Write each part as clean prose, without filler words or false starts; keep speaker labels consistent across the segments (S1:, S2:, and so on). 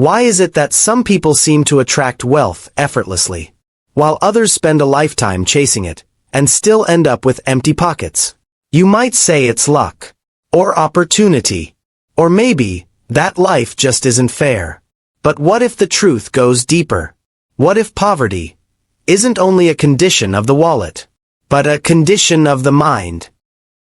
S1: Why is it that some people seem to attract wealth effortlessly, while others spend a lifetime chasing it, and still end up with empty pockets? You might say it's luck, or opportunity, or maybe that life just isn't fair. But what if the truth goes deeper? What if poverty isn't only a condition of the wallet, but a condition of the mind?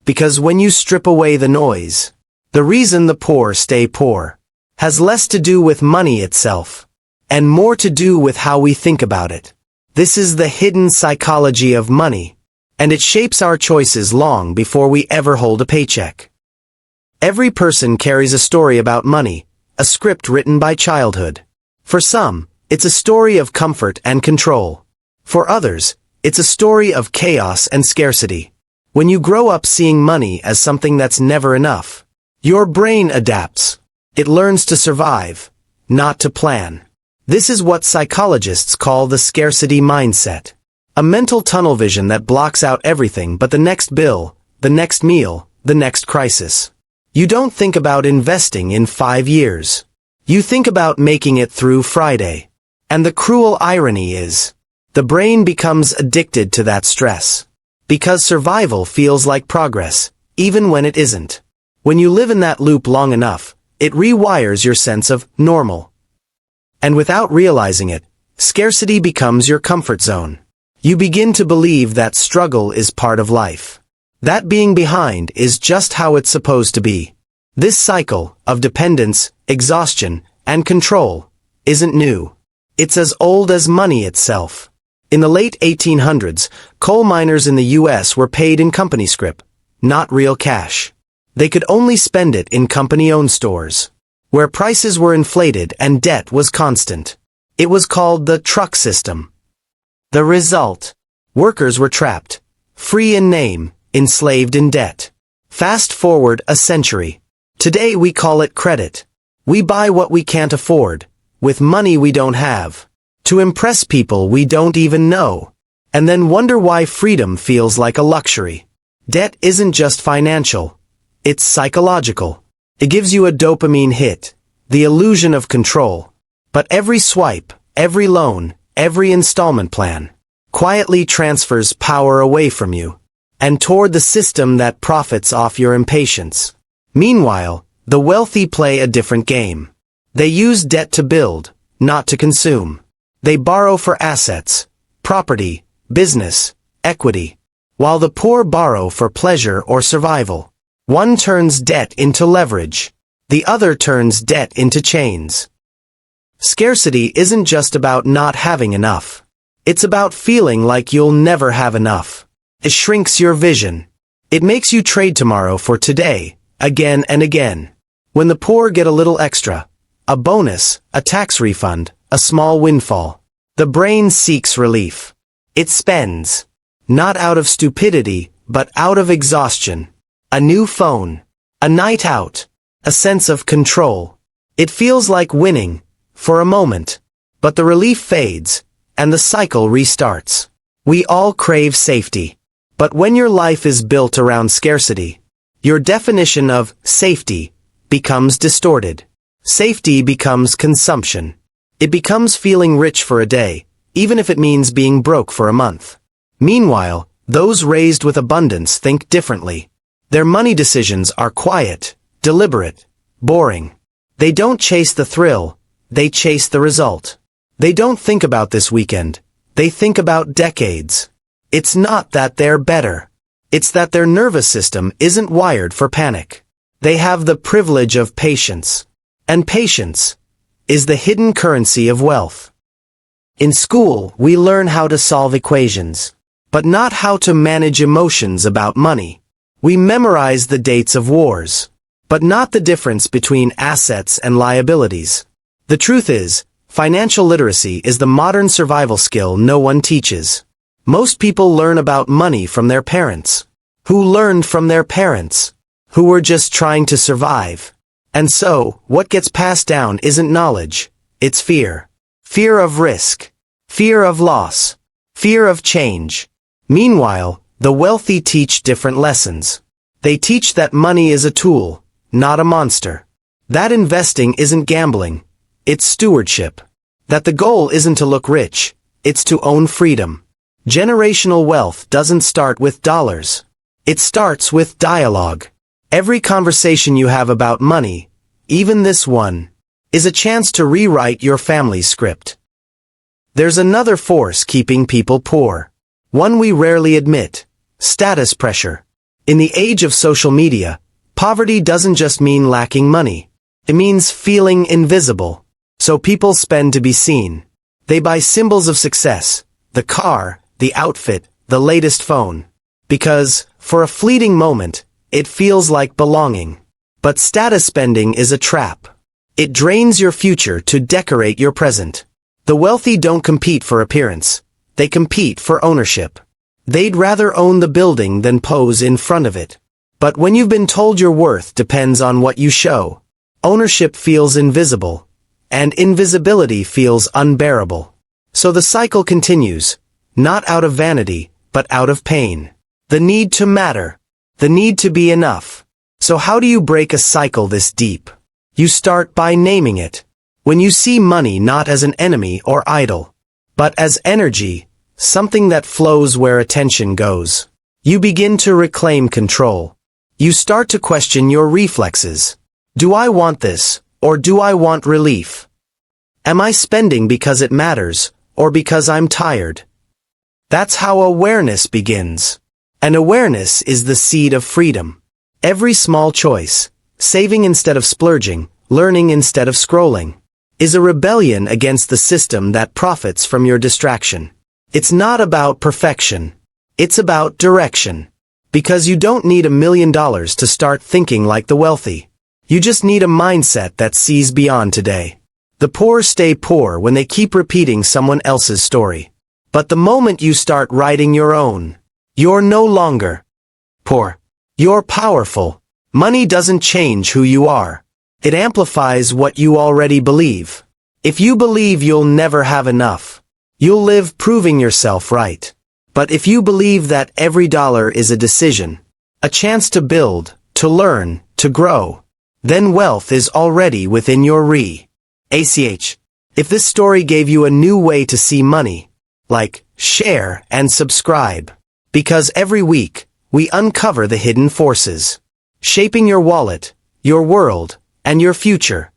S1: Because when you strip away the noise, the reason the poor stay poor has less to do with money itself, and more to do with how we think about it. This is the hidden psychology of money, and it shapes our choices long before we ever hold a paycheck. Every person carries a story about money, a script written by childhood. For some, it's a story of comfort and control. For others, it's a story of chaos and scarcity. When you grow up seeing money as something that's never enough, your brain adapts. It learns to survive, not to plan. This is what psychologists call the scarcity mindset. A mental tunnel vision that blocks out everything but the next bill, the next meal, the next crisis. You don't think about investing in 5 years. You think about making it through Friday. And the cruel irony is, the brain becomes addicted to that stress. Because survival feels like progress, even when it isn't. When you live in that loop long enough, it rewires your sense of normal. And without realizing it, scarcity becomes your comfort zone. You begin to believe that struggle is part of life. That being behind is just how it's supposed to be. This cycle of dependence, exhaustion, and control isn't new. It's as old as money itself. In the late 1800s, coal miners in the U.S. were paid in company scrip, not real cash. They could only spend it in company-owned stores, where prices were inflated and debt was constant. It was called the truck system. The result: workers were trapped, free in name, enslaved in debt. Fast forward a century. Today we call it credit. We buy what we can't afford, with money we don't have, to impress people we don't even know, and then wonder why freedom feels like a luxury. Debt isn't just financial. It's psychological. It gives you a dopamine hit, the illusion of control. But every swipe, every loan, every installment plan, quietly transfers power away from you, and toward the system that profits off your impatience. Meanwhile, the wealthy play a different game. They use debt to build, not to consume. They borrow for assets, property, business, equity, while the poor borrow for pleasure or survival. One turns debt into leverage. The other turns debt into chains. Scarcity isn't just about not having enough. It's about feeling like you'll never have enough. It shrinks your vision. It makes you trade tomorrow for today, again and again. When the poor get a little extra, a bonus, a tax refund, a small windfall, the brain seeks relief. It spends. Not out of stupidity, but out of exhaustion. A new phone, a night out, a sense of control. It feels like winning, for a moment, but the relief fades, and the cycle restarts. We all crave safety. But when your life is built around scarcity, your definition of safety becomes distorted. Safety becomes consumption. It becomes feeling rich for a day, even if it means being broke for a month. Meanwhile, those raised with abundance think differently. Their money decisions are quiet, deliberate, boring. They don't chase the thrill, they chase the result. They don't think about this weekend, they think about decades. It's not that they're better. It's that their nervous system isn't wired for panic. They have the privilege of patience. And patience is the hidden currency of wealth. In school, we learn how to solve equations, but not how to manage emotions about money. We memorize the dates of wars, but not the difference between assets and liabilities. The truth is, financial literacy is the modern survival skill no one teaches. Most people learn about money from their parents, who learned from their parents, who were just trying to survive. And so, what gets passed down isn't knowledge, it's fear. Fear of risk, fear of loss, fear of change. Meanwhile, the wealthy teach different lessons. They teach that money is a tool, not a monster. That investing isn't gambling, it's stewardship. That the goal isn't to look rich, it's to own freedom. Generational wealth doesn't start with dollars. It starts with dialogue. Every conversation you have about money, even this one, is a chance to rewrite your family's script. There's another force keeping people poor. One we rarely admit: status pressure. In the age of social media, poverty doesn't just mean lacking money. It means feeling invisible. So people spend to be seen. They buy symbols of success: the car, the outfit, the latest phone. Because, for a fleeting moment, it feels like belonging. But status spending is a trap. It drains your future to decorate your present. The wealthy don't compete for appearance. They compete for ownership. They'd rather own the building than pose in front of it. But when you've been told your worth depends on what you show, ownership feels invisible, and invisibility feels unbearable. So the cycle continues, not out of vanity, but out of pain. The need to matter. The need to be enough. So how do you break a cycle this deep? You start by naming it. When you see money not as an enemy or idol, but as energy, something that flows where attention goes, you begin to reclaim control. You start to question your reflexes. Do I want this, or do I want relief? Am I spending because it matters, or because I'm tired? That's how awareness begins. And awareness is the seed of freedom. Every small choice, saving instead of splurging, learning instead of scrolling, is a rebellion against the system that profits from your distraction. It's not about perfection. It's about direction. Because you don't need $1 million to start thinking like the wealthy. You just need a mindset that sees beyond today. The poor stay poor when they keep repeating someone else's story. But the moment you start writing your own, you're no longer poor. You're powerful. Money doesn't change who you are. It amplifies what you already believe. If you believe you'll never have enough, you'll live proving yourself right. But if you believe that every dollar is a decision, a chance to build, to learn, to grow, then wealth is already within your reach. If this story gave you a new way to see money, like, share, and subscribe. Because every week, we uncover the hidden forces, shaping your wallet, your world, and your future.